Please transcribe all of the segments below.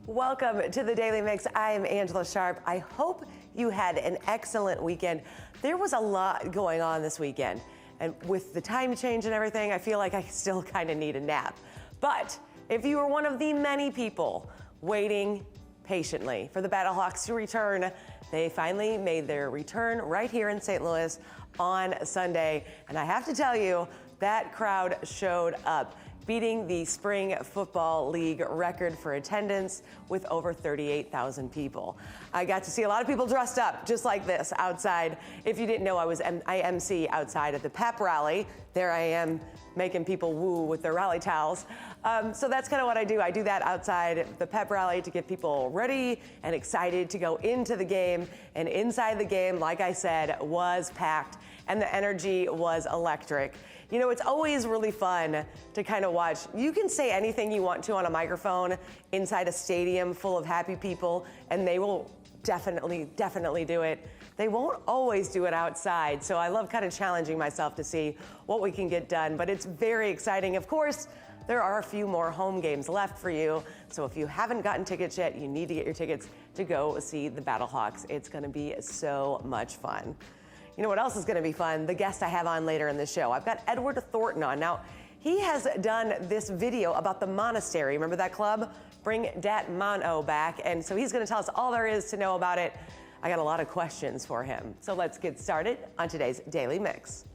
Welcome to the Daily Mix. I'm Angella Sharpe. I hope you had an excellent weekend. There was a lot going on this weekend, and with the time change and everything, I feel like I still kind of need a nap. But if you were one of the many people waiting patiently for the Battlehawks to return, they finally made their return right here in St. Louis on Sunday. And I have to tell you, that crowd showed up, beating the Spring Football League record for attendance with over 38,000 people. I got to see a lot of people dressed up just like this outside. If you didn't know, I MC outside at the pep rally. There I am making people woo with their rally towels. So that's kind of what I do. I do that outside the pep rally to get people ready and excited to go into the game. And inside the game, like I said, was packed and the energy was electric. You know, it's always really fun to kind of watch. You can say anything you want to on a microphone inside a stadium full of happy people, and they will definitely do it. They won't always do it outside, so I love kind of challenging myself to see what we can get done, but it's very exciting. Of course, there are a few more home games left for you, so if you haven't gotten tickets yet, you need to get your tickets to go see the Battlehawks. It's gonna be so much fun. You know what else is going to be fun? The guest I have on later in the show. I've got Edward Thornton on. Now, he has done this video about the monastery. Remember that club? Bring Dat Mono Back. And so he's going to tell us all there is to know about it. I got a lot of questions for him. So let's get started on today's Daily Mix.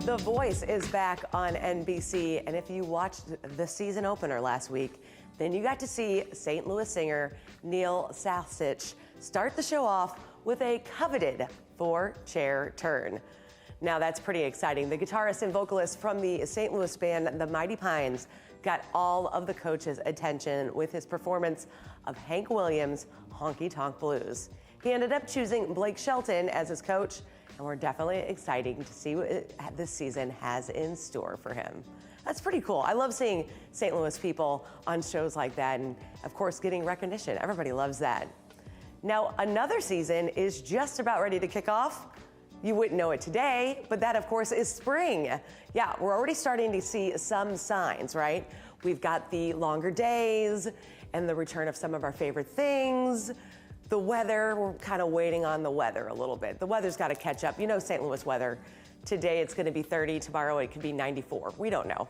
The Voice is back on NBC, and if you watched the season opener last week, then you got to see St. Louis singer Neil Salsich start the show off with a coveted 4-chair turn. Now that's pretty exciting. The guitarist and vocalist from the St. Louis band The Mighty Pines got all of the coaches' attention with his performance of Hank Williams' Honky Tonk Blues. He ended up choosing Blake Shelton as his coach, and we're definitely excited to see what this season has in store for him. That's pretty cool. I love seeing St. Louis people on shows like that, and of course getting recognition. Everybody loves that. Now another season is just about ready to kick off. You wouldn't know it today, but that of course is spring. Yeah, we're already starting to see some signs, right? We've got the longer days and the return of some of our favorite things. The weather, we're kind of waiting on the weather a little bit. The weather's got to catch up. You know St. Louis weather. Today it's going to be 30, tomorrow it could be 94. We don't know.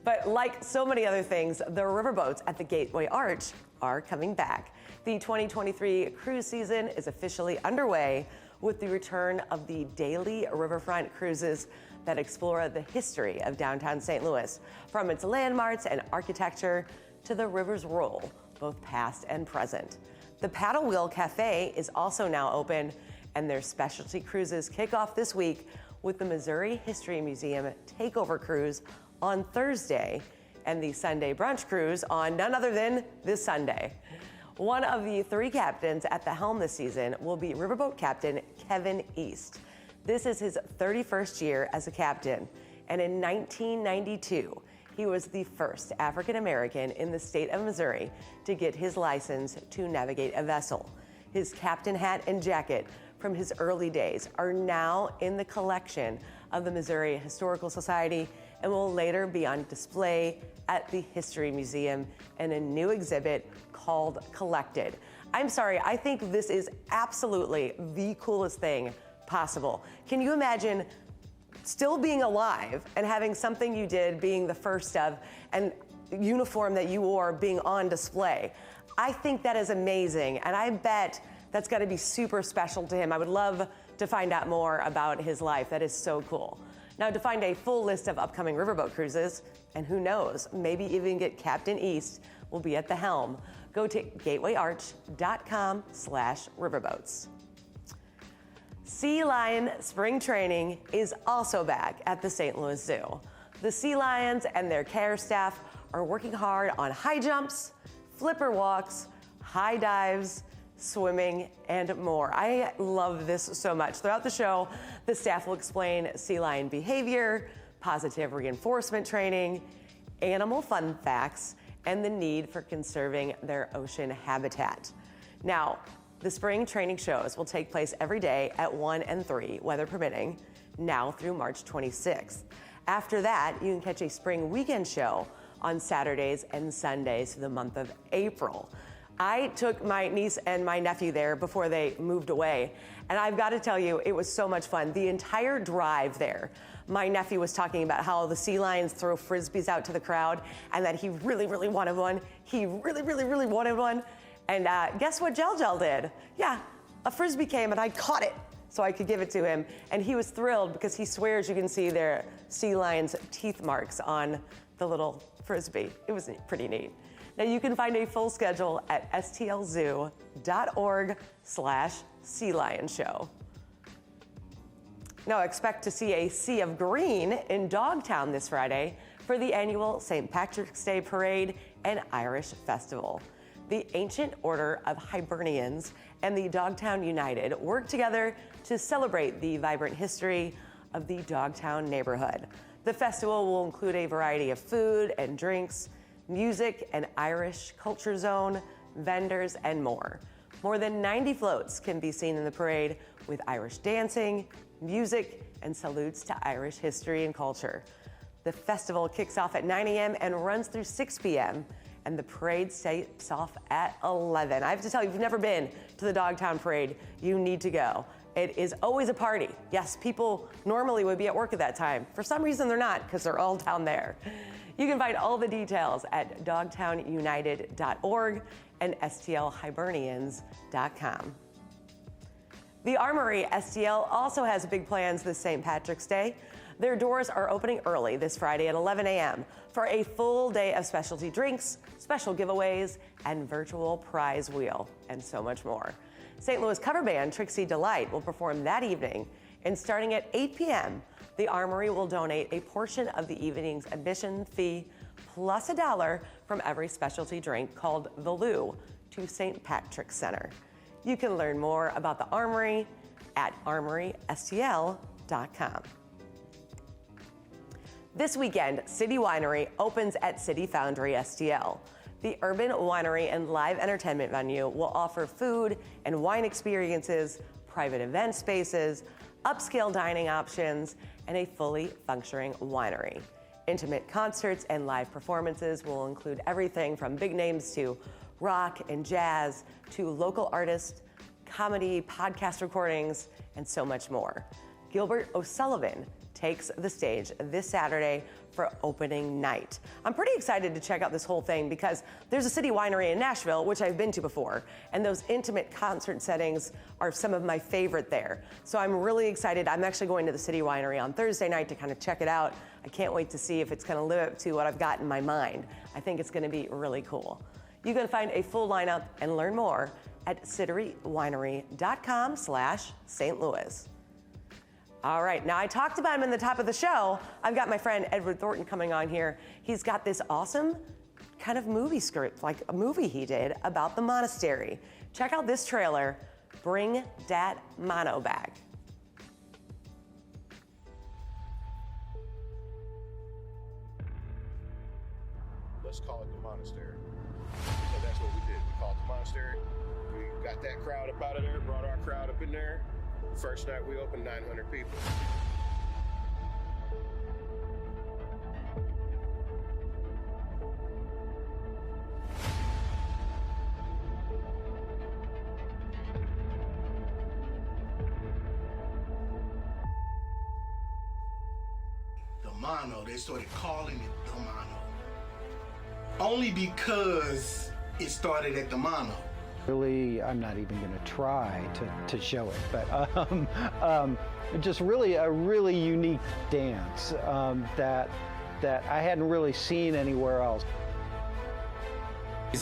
But like so many other things, the riverboats at the Gateway Arch are coming back. The 2023 cruise season is officially underway with the return of the daily riverfront cruises that explore the history of downtown St. Louis, from its landmarks and architecture to the river's role, both past and present. The Paddle Wheel Cafe is also now open, and their specialty cruises kick off this week with the Missouri History Museum Takeover Cruise on Thursday and the Sunday Brunch Cruise on none other than this Sunday. One of the 3 captains at the helm this season will be Riverboat Captain Kevin East. This is his 31st year as a captain, and in 1992, he was the first African-American in the state of Missouri to get his license to navigate a vessel. His captain hat and jacket from his early days are now in the collection of the Missouri Historical Society and will later be on display at the History Museum in a new exhibit called Collected. I'm sorry, I think this is absolutely the coolest thing possible. Can you imagine still being alive and having something you did being the first of, and uniform that you wore being on display? I think that is amazing, and I bet that's got to be super special to him. I would love to find out more about his life. That is so cool. Now, to find a full list of upcoming riverboat cruises, and who knows, maybe even get Captain East will be at the helm, go to gatewayarch.com/riverboats. Sea lion spring training is also back at the St. Louis Zoo. The sea lions and their care staff are working hard on high jumps, flipper walks, high dives, swimming, and more. I love this so much. Throughout the show, the staff will explain sea lion behavior, positive reinforcement training, animal fun facts, and the need for conserving their ocean habitat. Now, the spring training shows will take place every day at 1 and 3, weather permitting, now through March 26th. After that, you can catch a spring weekend show on Saturdays and Sundays for the month of April. I took my niece and my nephew there before they moved away, and I've got to tell you, it was so much fun. The entire drive there, my nephew was talking about how the sea lions throw frisbees out to the crowd and that he really, really wanted one. He really, really, really wanted one. And guess what Gel did? Yeah, a frisbee came and I caught it so I could give it to him. And he was thrilled because he swears you can see their sea lion's teeth marks on the little frisbee. It was pretty neat. Now you can find a full schedule at stlzoo.org/sea lion show. Now expect to see a sea of green in Dogtown this Friday for the annual St. Patrick's Day Parade and Irish Festival. The Ancient Order of Hibernians and the Dogtown United work together to celebrate the vibrant history of the Dogtown neighborhood. The festival will include a variety of food and drinks, music, an Irish culture zone, vendors, and more. More than 90 floats can be seen in the parade with Irish dancing, music, and salutes to Irish history and culture. The festival kicks off at 9 a.m. and runs through 6 p.m., and the parade starts off at 11. I have to tell you, if you've never been to the Dogtown Parade, you need to go. It is always a party. Yes, people normally would be at work at that time. For some reason, they're not, because they're all down there. You can find all the details at dogtownunited.org and stlhibernians.com. The Armory STL also has big plans this St. Patrick's Day. Their doors are opening early this Friday at 11 a.m. for a full day of specialty drinks, special giveaways, and virtual prize wheel, and so much more. St. Louis cover band Trixie Delight will perform that evening, and starting at 8 p.m., the Armory will donate a portion of the evening's admission fee plus $1 from every specialty drink called the Lou to St. Patrick's Center. You can learn more about the Armory at armorystl.com. This weekend, City Winery opens at City Foundry STL. The urban winery and live entertainment venue will offer food and wine experiences, private event spaces, upscale dining options, and a fully functioning winery. Intimate concerts and live performances will include everything from big names to rock and jazz to local artists, comedy, podcast recordings, and so much more. Gilbert O'Sullivan takes the stage this Saturday for opening night. I'm pretty excited to check out this whole thing because there's a City Winery in Nashville, which I've been to before, and those intimate concert settings are some of my favorite there. So I'm really excited. I'm actually going to the City Winery on Thursday night to kind of check it out. I can't wait to see if it's going to live up to what I've got in my mind. I think it's going to be really cool. You can find a full lineup and learn more at citywinery.com/St. Louis. All right, now I talked about him in the top of the show. I've got my friend Edward Thornton coming on here. He's got this awesome kind of movie script, like a movie he did about the monastery. Check out this trailer, Bring Dat Mono Back. Let's call it the monastery. So that's what we did. We called it the monastery. We got that crowd up out of there, brought our crowd up in there. First night we opened, 900 people. The Mono, they started calling it the Mono. Only because it started at the Mono. Really, I'm not even going to try to show it, but just really a really unique dance that I hadn't really seen anywhere else.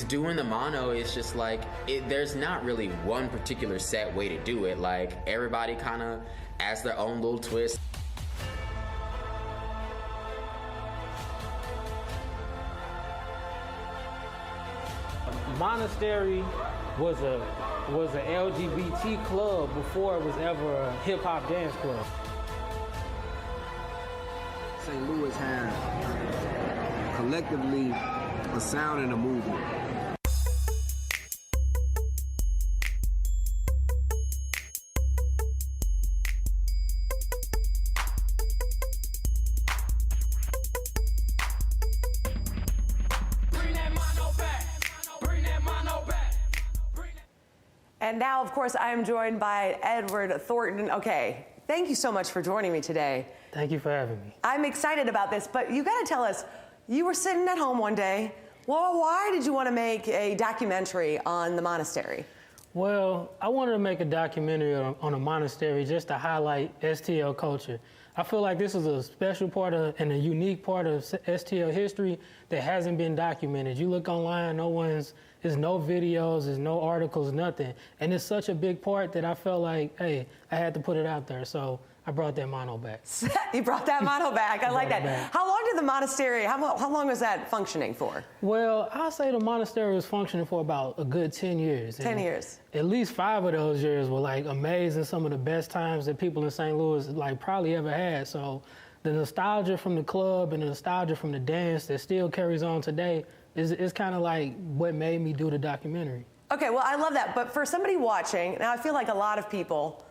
Doing the mono is just like, there's not really one particular set way to do it. Like, everybody kind of adds their own little twist. Monastery was a LGBT club before it was ever a hip hop dance club. St. Louis had collectively a sound and a movement. And now, of course, I am joined by Edward Thornton. Okay, thank you so much for joining me today. Thank you for having me. I'm excited about this, but you got to tell us, you were sitting at home one day. Well, why did you want to make a documentary on the monastery? Well, I wanted to make a documentary on a monastery just to highlight STL culture. I feel like this is a special part of and a unique part of STL history that hasn't been documented. You look online, there's no videos, there's no articles, nothing. And it's such a big part that I felt like, hey, I had to put it out there. So I brought that mono back. You brought that mono back. I like that. Back. How long did the monastery, how long was that functioning for? Well, I'll say the monastery was functioning for about a good 10 years. 10 years. At least 5 of those years were like amazing, some of the best times that people in St. Louis like probably ever had. So the nostalgia from the club and the nostalgia from the dance that still carries on today is kind of like what made me do the documentary. Okay, well, I love that. But for somebody watching, now I feel like a lot of people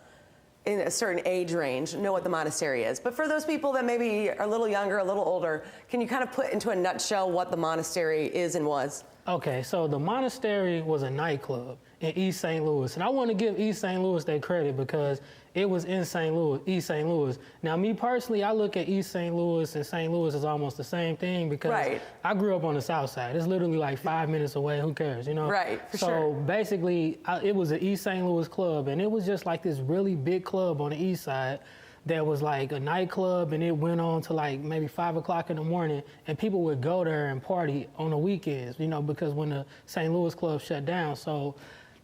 in a certain age range know what the monastery is. But for those people that maybe are a little younger, a little older, can you kind of put into a nutshell what the monastery is and was? Okay, so the monastery was a nightclub in East St. Louis. And I want to give East St. Louis their credit because it was in St. Louis, East St. Louis. Now, me personally, I look at East St. Louis and St. Louis as almost the same thing because I grew up on the south side. It's literally like 5 minutes away. Who cares, you know? Right, for sure. So basically, it was an East St. Louis club, and it was just like this really big club on the east side that was like a nightclub, and it went on to like maybe 5 o'clock in the morning, and people would go there and party on the weekends, you know, because when the St. Louis club shut down. So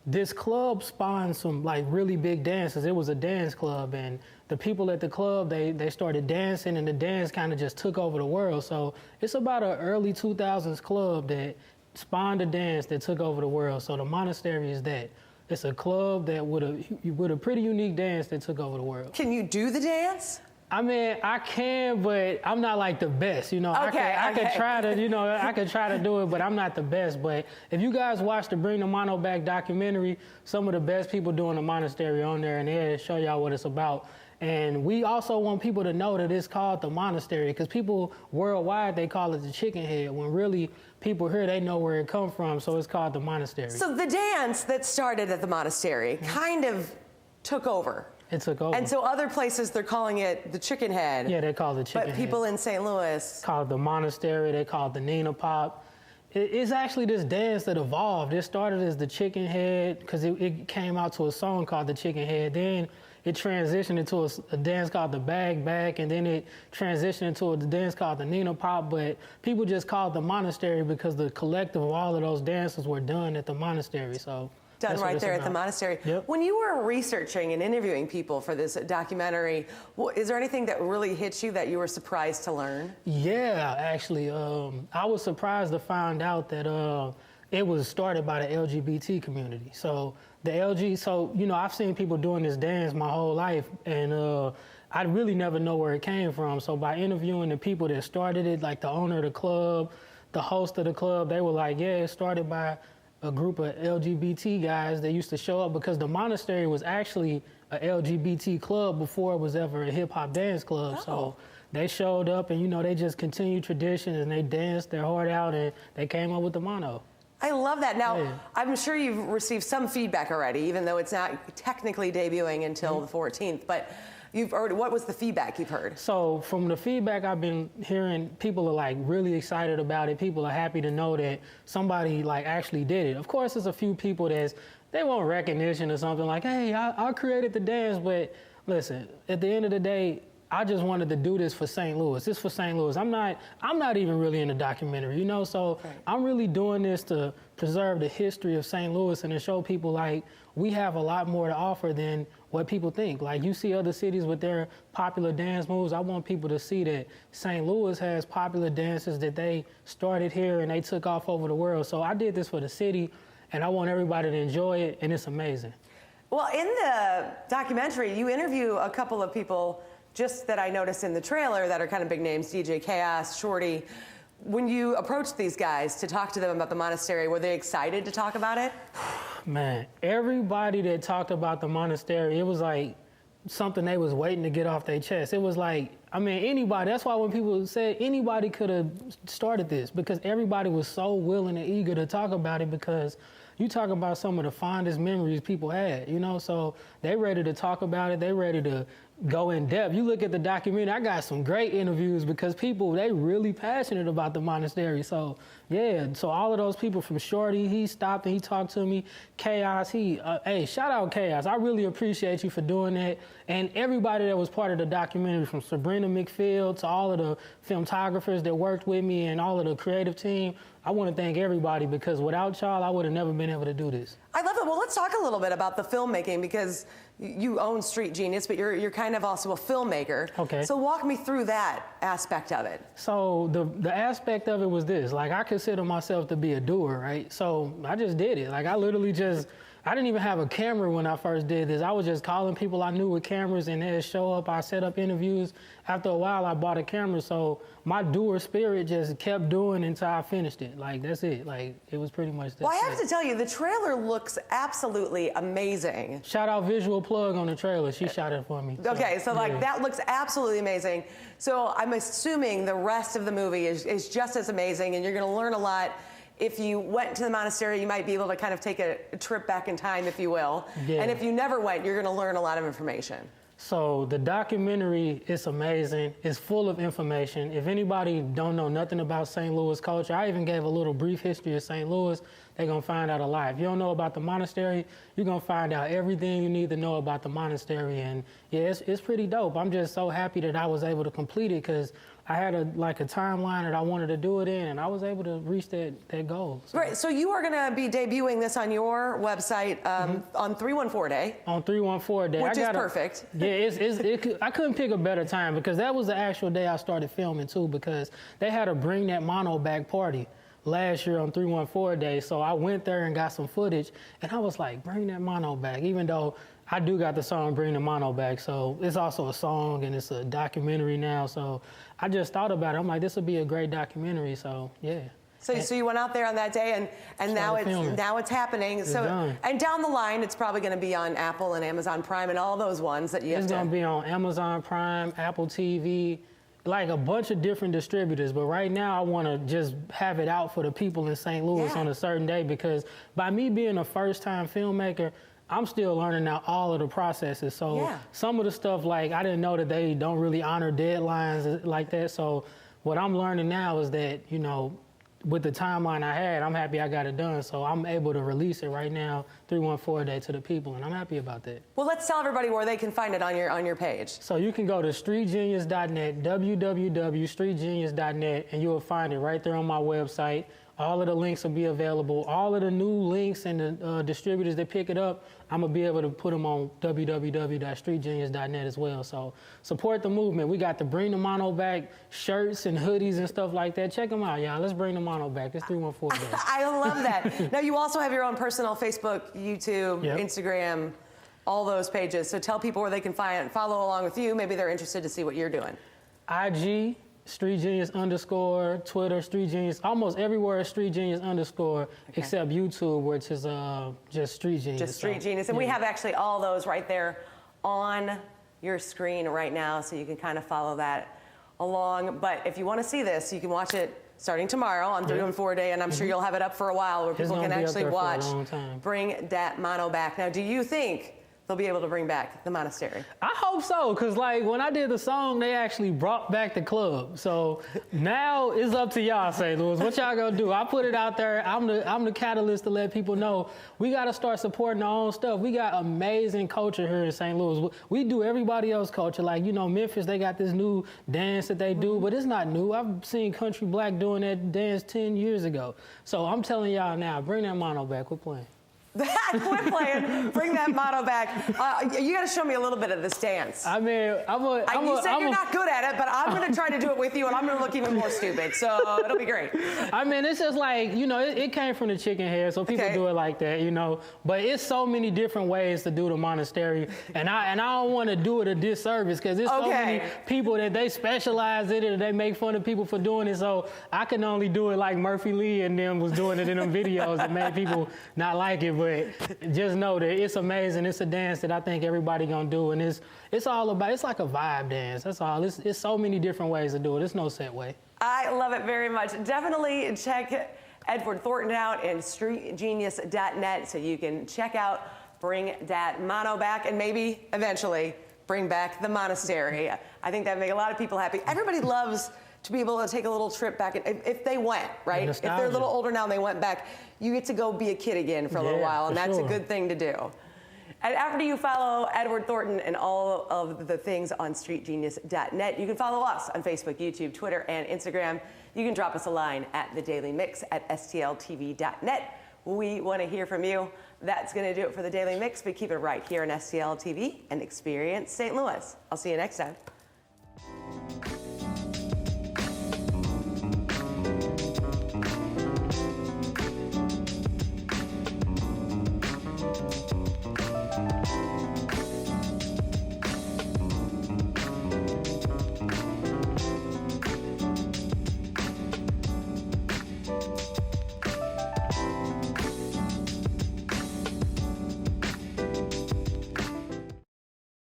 this club spawned some like really big dances. It was a dance club, and the people at the club, they started dancing, and the dance kind of just took over the world. So it's about an early 2000s club that spawned a dance that took over the world. So the monastery is that. It's a club that with a pretty unique dance that took over the world. Can you do the dance? I mean, I can, but I'm not like the best, you know. Okay, I could try to, you know, I could try to do it, but I'm not the best. But if you guys watch the Bring the Mono Back documentary, some of the best people doing the monastery on there, and they'll show y'all what it's about. And we also want people to know that it's called the monastery because people worldwide, they call it the chicken head, when really people here, they know where it come from, so it's called the monastery. So the dance that started at the monastery kind of took over. It took over. And so other places, they're calling it the chicken head. Yeah, they call it the chicken head. But people in St. Louis call it the monastery, they call it the Nina Pop. It's actually this dance that evolved. It started as the chicken head because it came out to a song called the chicken head. Then it transitioned into a dance called the bag back, and then it transitioned into a dance called the Nina Pop, but people just call it the monastery because the collective of all of those dances were done at the monastery. So done right there at the monastery. Yep. When you were researching and interviewing people for this documentary, is there anything that really hit you that you were surprised to learn? Yeah, actually, I was surprised to find out that it was started by the LGBT community. So you know, I've seen people doing this dance my whole life, and I really never know where it came from. So by interviewing the people that started it, like the owner of the club, the host of the club, they were like, yeah, it started by a group of LGBT guys that used to show up because the monastery was actually a LGBT club before it was ever a hip hop dance club. Oh. So they showed up, and you know, they just continued traditions, and they danced their heart out, and they came up with the mono. I love that. Now, Yeah. I'm sure you've received some feedback already, even though it's not technically debuting until the 14th, but what was the feedback you've heard? So from the feedback I've been hearing, people are like really excited about it. People are happy to know that somebody like actually did it. Of course, there's a few people they want recognition or something like, hey, I created the dance, but listen, at the end of the day, I just wanted to do this for St. Louis. This for St. Louis. I'm not even really in the documentary, you know? So I'm really doing this to preserve the history of St. Louis and to show people like we have a lot more to offer than what people think. Like you see other cities with their popular dance moves. I want people to see that St. Louis has popular dances that they started here and they took off over the world. So I did this for the city. and I want everybody to enjoy it, and it's amazing. Well, in the documentary, you interview a couple of people just that I noticed in the trailer that are kind of big names, DJ Chaos, Shorty. When you approached these guys to talk to them about the monastery, were they excited to talk about it? Man, everybody that talked about the monastery, it was like something they was waiting to get off their chest. It was like, I mean, anybody, that's why when people said anybody could have started this, because everybody was so willing and eager to talk about it, because you talk about some of the fondest memories people had, you know, so they ready to talk about it, they ready to go in depth. You look at the documentary, I got some great interviews because people, they really passionate about the monastery. So yeah, so all of those people from Shorty, he stopped and he talked to me. Chaos, hey, shout out Chaos. I really appreciate you for doing that. And everybody that was part of the documentary, from Sabrina McPhail to all of the filmtographers that worked with me and all of the creative team, I want to thank everybody, because without y'all, I would have never been able to do this. I love it. Well, let's talk a little bit about the filmmaking, because you own Street Genius, but you're kind of also a filmmaker. Okay. So walk me through that aspect of it. So the aspect of it was this, like, I consider myself to be a doer, right? So I just did it. Like, I literally just, I didn't even have a camera when I first did this. I was just calling people I knew with cameras, and they'd show up. I set up interviews. After a while, I bought a camera. So my doer spirit just kept doing until I finished it. Like, that's it. Like, it was pretty much that. Well, I have to tell you, the trailer looks absolutely amazing. Shout out Visual Plug on the trailer. She shot it for me. Okay, so like, that looks absolutely amazing. So I'm assuming the rest of the movie is just as amazing, and you're going to learn a lot. If you went to the monastery, you might be able to kind of take a trip back in time, if you will. Yeah. And if you never went, you're going to learn a lot of information. So the documentary is amazing. It's full of information. If anybody don't know nothing about St. Louis culture, I even gave a little brief history of St. Louis. They're going to find out a lot. If you don't know about the monastery, you're going to find out everything you need to know about the monastery. And yeah, it's pretty dope. I'm just so happy that I was able to complete it, because I had a timeline that I wanted to do it in, and I was able to reach that goal. So. Right, so you are going to be debuting this on your website on 314 Day. On 314 Day. Which is perfect. Yeah, I couldn't pick a better time, because that was the actual day I started filming too, because they had a Bring That Mono Back party last year on 314 Day. So I went there and got some footage, and I was like, bring that mono back, even though I do got the song Bring the Mono Back. So it's also a song, and it's a documentary now. So I just thought about it. I'm like, this would be a great documentary. So yeah. So you went out there on that day, and now it's happening. It's so done. And down the line, it's probably going to be on Apple and Amazon Prime and all those ones that you have to. It's going to be on Amazon Prime, Apple TV, like a bunch of different distributors. But right now, I want to just have it out for the people in St. Louis on a certain day, because by me being a first-time filmmaker, I'm still learning now all of the processes. So some of the stuff, like, I didn't know that they don't really honor deadlines like that. So what I'm learning now is that, you know, with the timeline I had, I'm happy I got it done. So I'm able to release it right now, 314 Day, to the people, and I'm happy about that. Well, let's tell everybody where they can find it on your page. So you can go to streetgenius.net, www.streetgenius.net, and you will find it right there on my website. All of the links will be available. All of the new links and the distributors that pick it up, I'm going to be able to put them on www.streetgenius.net as well. So support the movement. We got the Bring the Mono Back shirts and hoodies and stuff like that. Check them out, y'all. Let's bring the mono back. It's 314 Day. I love that. Now, you also have your own personal Facebook, YouTube, Instagram, all those pages. So tell people where they can follow along with you. Maybe they're interested to see what you're doing. IG, Street Genius _, Twitter, Street Genius, almost everywhere is Street Genius _ except YouTube, which is just Street Genius. Just Street Genius. And we have actually all those right there on your screen right now, so you can kind of follow that along. But if you want to see this, you can watch it starting tomorrow on 314 Day, and I'm sure you'll have it up for a while where people can actually watch Bring That Mono Back. Now, do you think they'll be able to bring back the monastery? I hope so, because like when I did the song, they actually brought back the club. So now it's up to y'all, St. Louis. What y'all gonna do? I put it out there. I'm the catalyst to let people know we gotta start supporting our own stuff. We got amazing culture here in St. Louis. We do everybody else's culture. Like, you know, Memphis, they got this new dance that they do, but it's not new. I've seen Country Black doing that dance 10 years ago. So I'm telling y'all now, bring that mono back. We're playing. Quit playing. Bring that mono back. You got to show me a little bit of this dance. I mean, you said you're not good at it, but I'm going to try to do it with you, and I'm going to look even more stupid. So it'll be great. I mean, it's just like, you know, it came from the chicken head, so people do it like that, you know. But it's so many different ways to do the monastery, and I don't want to do it a disservice because there's so many people that they specialize in it and they make fun of people for doing it. So I can only do it like Murphy Lee and them was doing it in them videos that made people not like it. But just know that it's amazing. It's a dance that I think everybody gonna do, and it's all about. It's like a vibe dance. That's all. It's so many different ways to do it. There's no set way. I love it very much. Definitely check Edward Thornton out and streetgenius.net so you can check out Bring Dat Mono Back and maybe eventually bring back the monastery. I think that'd make a lot of people happy. Everybody loves to be able to take a little trip back if they went, right? If they're a little older now and they went back, you get to go be a kid again for a little while, and that's a good thing to do. And after you follow Edward Thornton and all of the things on streetgenius.net, you can follow us on Facebook, YouTube, Twitter, and Instagram. You can drop us a line at thedailymix@stltv.net. We want to hear from you. That's going to do it for the Daily Mix, but keep it right here on STL TV and Experience St. Louis. I'll see you next time.